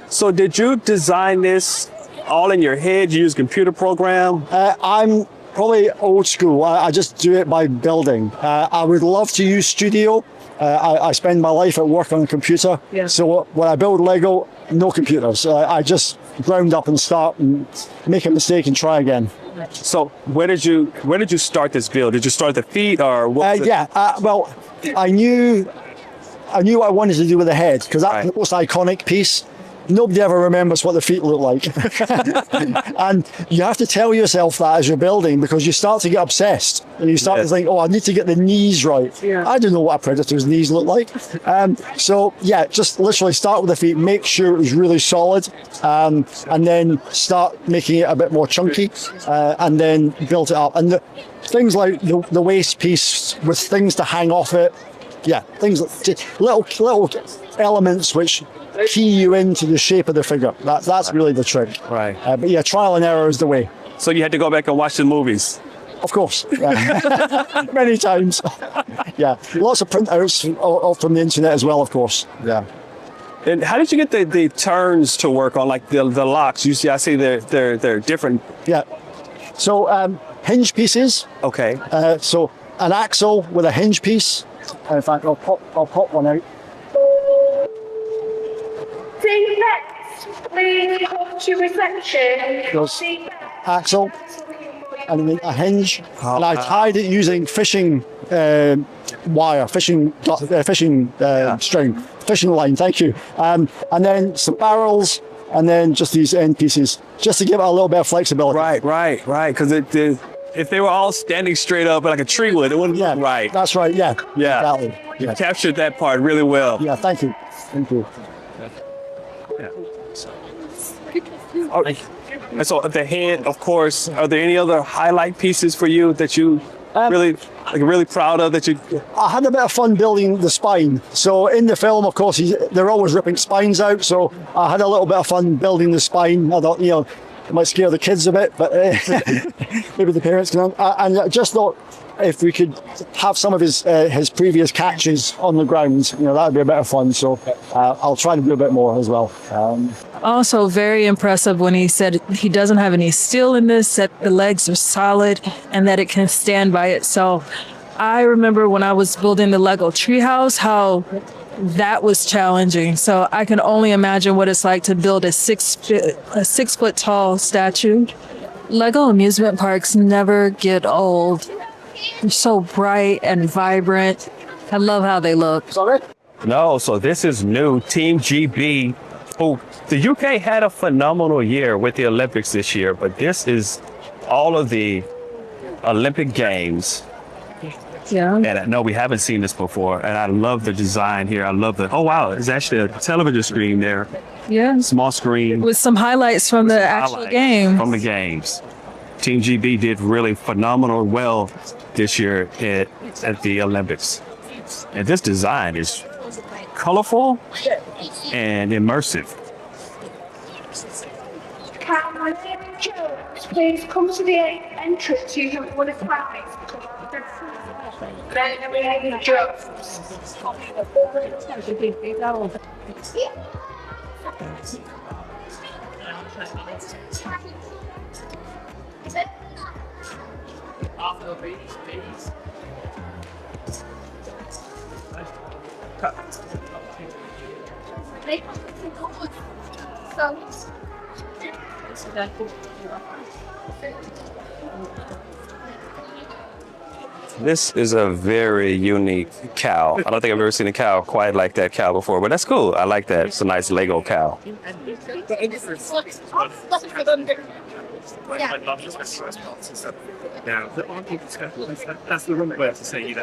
So did you design this all in your head? You use a computer program? I'm probably old school. I just do it by building. I would love to use Studio. I spend my life at work on a computer. Yeah. So when I build Lego, no computers. I just ground up and start and make a mistake and try again. So where did you start this build? Did you start the feet or what? Well, I knew what I wanted to do with the head because that's the most iconic piece. Nobody ever remembers what the feet look like. And you have to tell yourself that as you're building because you start to get obsessed and you start to think, I need to get the knees right. Yeah. I don't know what a predator's knees look like. Just literally start with the feet, make sure it was really solid, and then start making it a bit more chunky, and then build it up. And things like the waist piece with things to hang off it, things like little elements which key you into the shape of the figure. That's really the trick. Right. But yeah, trial and error is the way. So you had to go back and watch the movies. Of course. Yeah. Many times. Yeah. Lots of printouts from the internet as well, of course. Yeah. And how did you get the turns to work on, like the locks? You see, I see they're different. Yeah. So hinge pieces. Okay. So an axle with a hinge piece. In fact, I'll pop one out. Seat next, please come to reception. Goes axle and then a hinge, and I tied it using fishing wire, fishing string, fishing line. Thank you. And then some barrels, and then just these end pieces, just to give it a little bit of flexibility. Right. Because if they were all standing straight up like a tree would, it wouldn't look right. That's right. Yeah. Exactly. You captured that part really well. Yeah. Thank you. Oh, and so the head, of course. Are there any other highlight pieces for you that you really proud of that you? I had a bit of fun building the spine. So in the film, of course, they're always ripping spines out. So I had a little bit of fun building the spine. I thought, it might scare the kids a bit, but maybe the parents can. And I just thought if we could have some of his previous catches on the ground, that would be a bit of fun. So I'll try to do a bit more as well. Also very impressive when he said he doesn't have any steel in this, that the legs are solid and that it can stand by itself. I remember when I was building the Lego treehouse, how that was challenging. So I can only imagine what it's like to build a 6 foot tall statue. Lego amusement parks never get old. They're so bright and vibrant. I love how they look. No, so this is new. Team GB. Oh, the UK had a phenomenal year with the Olympics this year, but this is all of the Olympic Games. Yeah. And I know we haven't seen this before, and I love the design here. I love oh wow, it's actually a television screen there. Yeah. Small screen. With some highlights from the actual game. From the games. Team GB did really phenomenal well this year at the Olympics. And this design is colorful and immersive. Please come to the entrance using one of the flags. Then we have the jokes. This is a very unique cow. I don't think I've ever seen a cow quite like that cow before, but that's cool. I like that. It's a nice Lego cow. Yeah. Now, that's the wrong way to say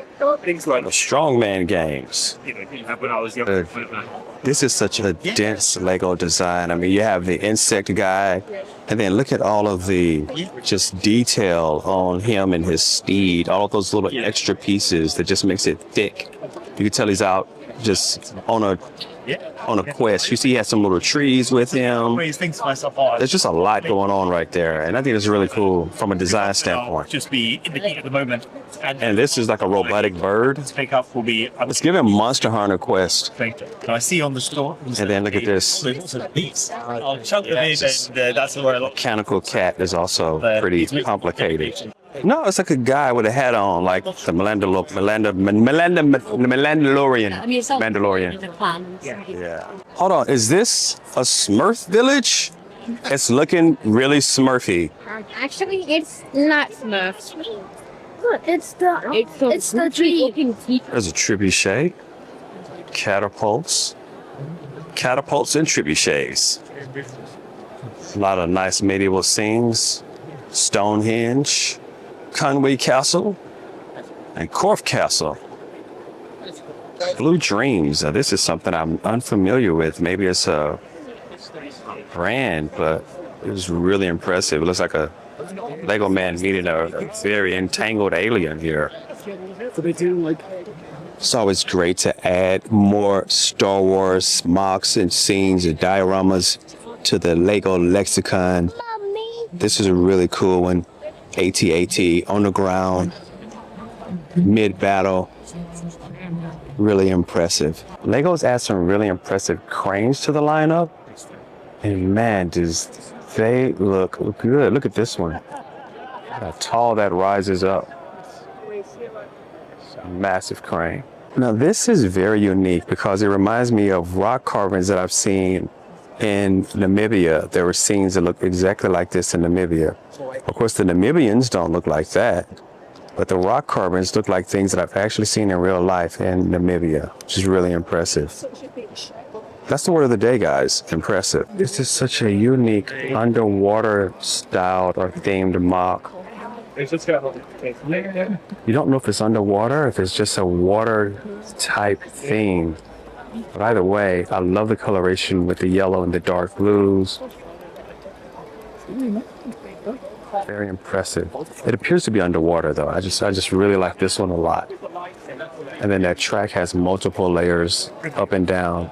things like The strongman games. When I was young. This is such a dense Lego design. I mean, you have the insect guy, and then look at all of the just detail on him and his steed, all of those little extra pieces that just makes it thick. You can tell he's out just on a quest. You see he has some little trees with him. There's just a lot going on right there, and I think it's really cool from a design standpoint. Just be in the heat at the moment. And this is like a robotic bird. Pick up will be. Let's give him Monster Hunter quest. I see on the store. And then look at this. I'll chunk them in, and that's where a lot. Mechanical cat is also pretty complicated. No, it's like a guy with a hat on, like the Mandalorian. Yeah. Hold on, is this a Smurf village? It's looking really Smurfy. Actually, it's not Smurfs. Look, it's the tree. There's a trebuchet, catapults and trebuchets. A lot of nice medieval scenes, Stonehenge, Conway Castle, and Corfe Castle. Blue Dreams. This is something I'm unfamiliar with. Maybe it's a brand, but it was really impressive. It looks like a Lego man meeting a very entangled alien here. So they do like It's always great to add more Star Wars MOCs and scenes and dioramas to the Lego lexicon. This is a really cool one. AT-AT on the ground, mid-battle. Really impressive. Lego's add some really impressive cranes to the lineup. And man, does they look good. Look at this one. How tall that rises up. It's a massive crane. Now this is very unique because it reminds me of rock carvings that I've seen in Namibia. There were scenes that look exactly like this in Namibia. Of course, the Namibians don't look like that, but the rock carvings look like things that I've actually seen in real life in Namibia, which is really impressive. That's the word of the day, guys. Impressive. This is such a unique underwater styled or themed MOC. You don't know if it's underwater or if it's just a water type theme. But either way, I love the coloration with the yellow and the dark blues. Very impressive. It appears to be underwater though. I just really like this one a lot. And then that track has multiple layers up and down.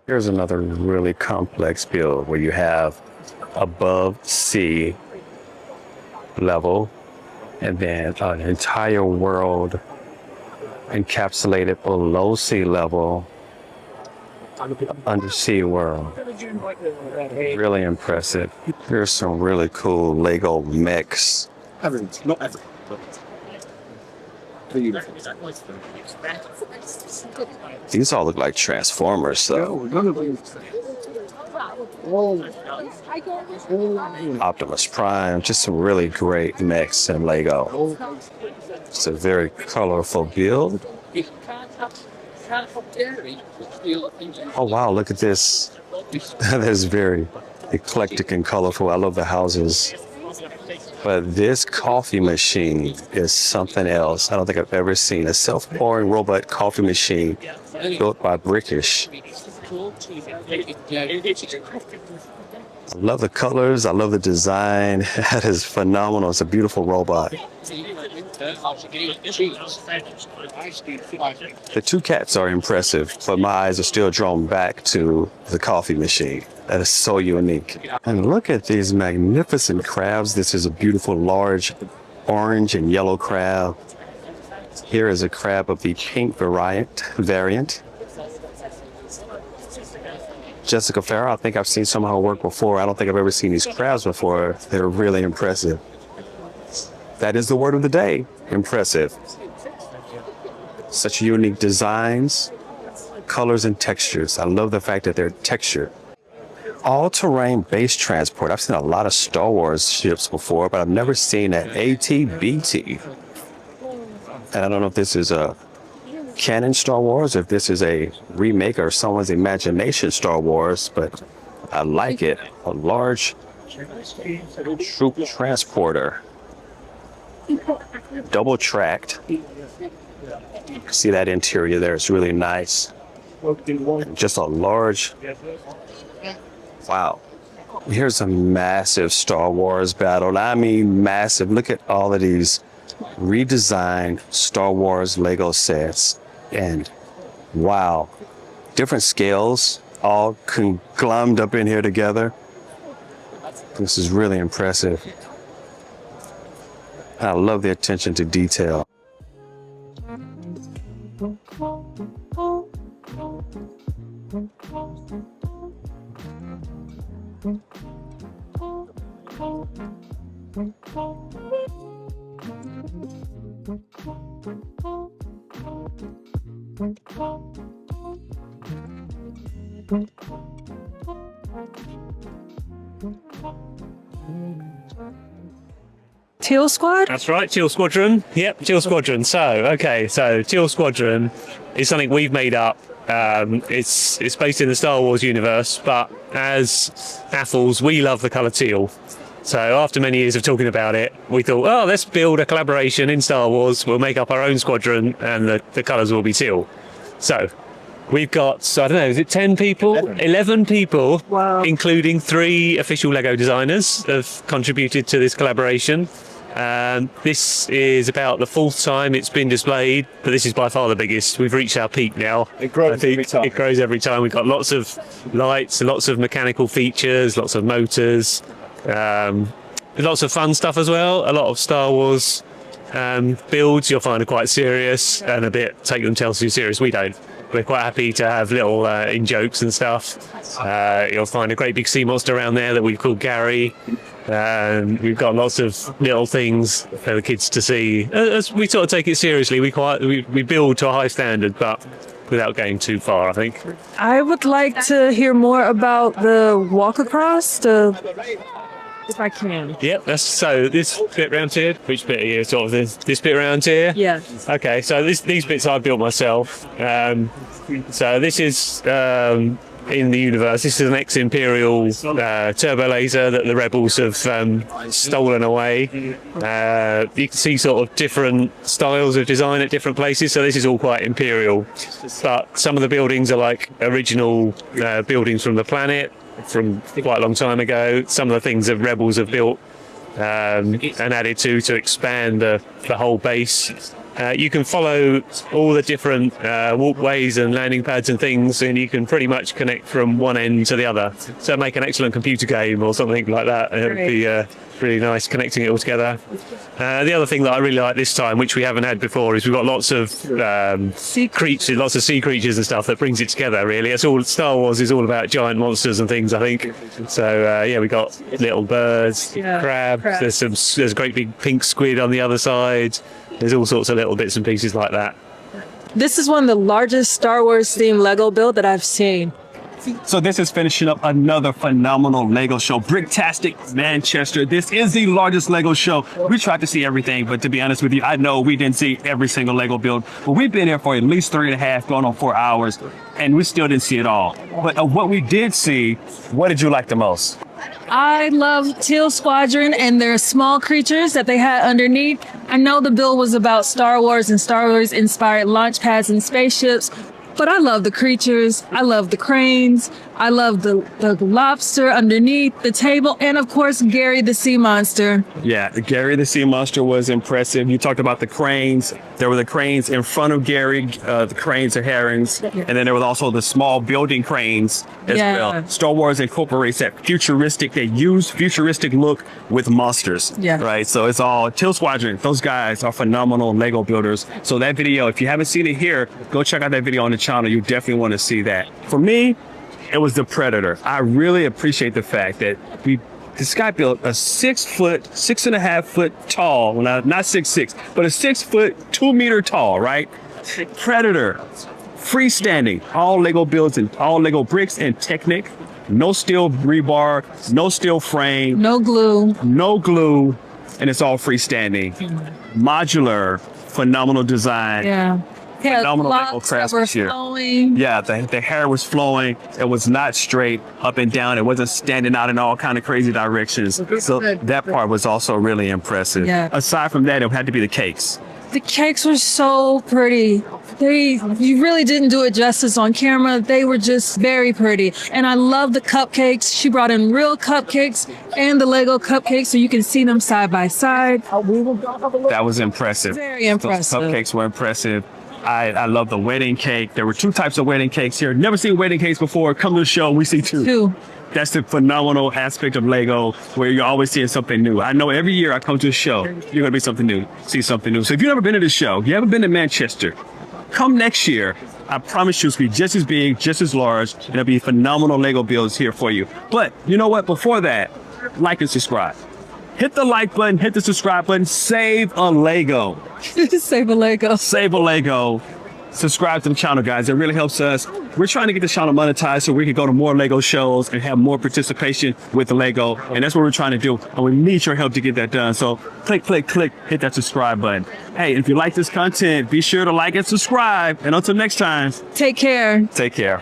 Here's another really complex build where you have above sea level and then an entire world encapsulated below sea level undersea world. Really impressive. Here's some really cool Lego mechs. Not everything. These all look like Transformers though. Optimus Prime, just some really great mechs in Lego. It's a very colorful build. Oh wow, look at this. That is very eclectic and colorful. I love the houses. But this coffee machine is something else. I don't think I've ever seen a self-pouring robot coffee machine built by Brickish. I love the colors. I love the design. That is phenomenal. It's a beautiful robot. The two cats are impressive, but my eyes are still drawn back to the coffee machine. That is so unique. And look at these magnificent crabs. This is a beautiful large orange and yellow crab. Here is a crab of the pink variant. Jessica Farrell, I think I've seen some of her work before. I don't think I've ever seen these crabs before. They're really impressive. That is the word of the day. Impressive. Such unique designs, colors, and textures. I love the fact that they're textured. All-terrain base transport. I've seen a lot of Star Wars ships before, but I've never seen an AT-BT. And I don't know if this is a canon Star Wars, or if this is a remake or someone's imagination Star Wars, but I like it. A large troop transporter. Double tracked. See that interior there? It's really nice. Just a large. Wow. Here's a massive Star Wars battle. I mean, massive. Look at all of these redesigned Star Wars Lego sets. And wow, different scales all glommed up in here together. This is really impressive. I love the attention to detail. Teal Squad? That's right, Teal Squadron. Yep, Teal Squadron. So Teal Squadron is something we've made up. It's based in the Star Wars universe, but as AFLs, we love the colour teal. So after many years of talking about it, we thought, oh, let's build a collaboration in Star Wars. We'll make up our own squadron, and the colours will be teal. So we've got, I don't know, is it 10 people? 11 people, Wow. including 3 official Lego designers have contributed to this collaboration. This is about the 4th time it's been displayed, but this is by far the biggest. We've reached our peak now. It grows every time. It grows every time. We've got lots of lights, lots of mechanical features, lots of motors, lots of fun stuff as well. A lot of Star Wars builds you'll find are quite serious and a bit take themselves too serious. We don't. We're quite happy to have little in-jokes and stuff. You'll find a great big sea monster around there that we've called Gary. We've got lots of little things for the kids to see. As we sort of take it seriously, we build to a high standard, but without going too far, I think. I would like to hear more about the walk across, if I can. Yep, so this bit round here, which bit are you sort of this bit around here? Yeah. Okay, so these bits I built myself. So this is in the universe. This is an ex-Imperial turbo laser that the rebels have stolen away. You can see sort of different styles of design at different places. So this is all quite Imperial, but some of the buildings are like original buildings from the planet from quite a long time ago. Some of the things that rebels have built and added to expand the whole base. You can follow all the different walkways and landing pads and things, and you can pretty much connect from one end to the other. So make an excellent computer game or something like that. It would be really nice connecting it all together. The other thing that I really like this time, which we haven't had before, is we've got lots of creatures, lots of sea creatures and stuff that brings it together, really. It's all, Star Wars is all about giant monsters and things, I think. So, we got little birds, crabs. There's a great big pink squid on the other side. There's all sorts of little bits and pieces like that. This is one of the largest Star Wars themed Lego build that I've seen. So this is finishing up another phenomenal Lego show, Bricktastic Manchester. This is the largest Lego show. We tried to see everything, but to be honest with you, I know we didn't see every single Lego build, but we've been here for at least 3.5, going on 4 hours, and we still didn't see it all. But of what we did see, what did you like the most? I love Teal Squadron and their small creatures that they had underneath. I know the build was about Star Wars and Star Wars inspired launch pads and spaceships, but I love the creatures. I love the cranes. I love the lobster underneath the table. And of course, Gary the sea monster. Yeah, Gary the sea monster was impressive. You talked about the cranes. There were the cranes in front of Gary. The cranes are herrings. And then there was also the small building cranes as well. Star Wars incorporates that futuristic, they use futuristic look with monsters. Yeah. Right. So it's all Teal Squadron. Those guys are phenomenal Lego builders. So that video, if you haven't seen it here, go check out that video on the channel. You definitely want to see that. For me, it was the Predator. I really appreciate the fact that this guy built a 6.5 foot tall, well, not 6'6", but a 6 foot, 2 meter tall, right? Predator, freestanding, all Lego builds and all Lego bricks and Technic. No steel rebar, no steel frame. No glue. No glue, and it's all freestanding. Modular, phenomenal design. Yeah. Phenomenal Lego craftsmanship. Yeah, the hair was flowing. It was not straight up and down. It wasn't standing out in all kind of crazy directions. So that part was also really impressive. Yeah. Aside from that, it had to be the cakes. The cakes were so pretty. You really didn't do it justice on camera. They were just very pretty. And I love the cupcakes. She brought in real cupcakes and the Lego cupcakes so you can see them side by side. That was impressive. Very impressive. Those cupcakes were impressive. I love the wedding cake. There were 2 types of wedding cakes here. Never seen wedding cakes before. Come to the show, we see 2. That's the phenomenal aspect of Lego, where you're always seeing something new. I know every year I come to a show, you're going to be something new, see something new. So if you've never been to this show, if you haven't been to Manchester, come next year. I promise you it's going to be just as big, just as large, and there'll be phenomenal Lego builds here for you. But you know what? Before that, like and subscribe. hit the like button, hit the subscribe button, save a Lego. Save a Lego. Save a Lego. Subscribe to the channel, guys. It really helps us. We're trying to get the channel monetized so we can go to more Lego shows and have more participation with the Lego. And that's what we're trying to do. And we need your help to get that done. So click, click, click, hit that subscribe button. Hey, if you like this content, be sure to like and subscribe. And until next time, Take care. take care.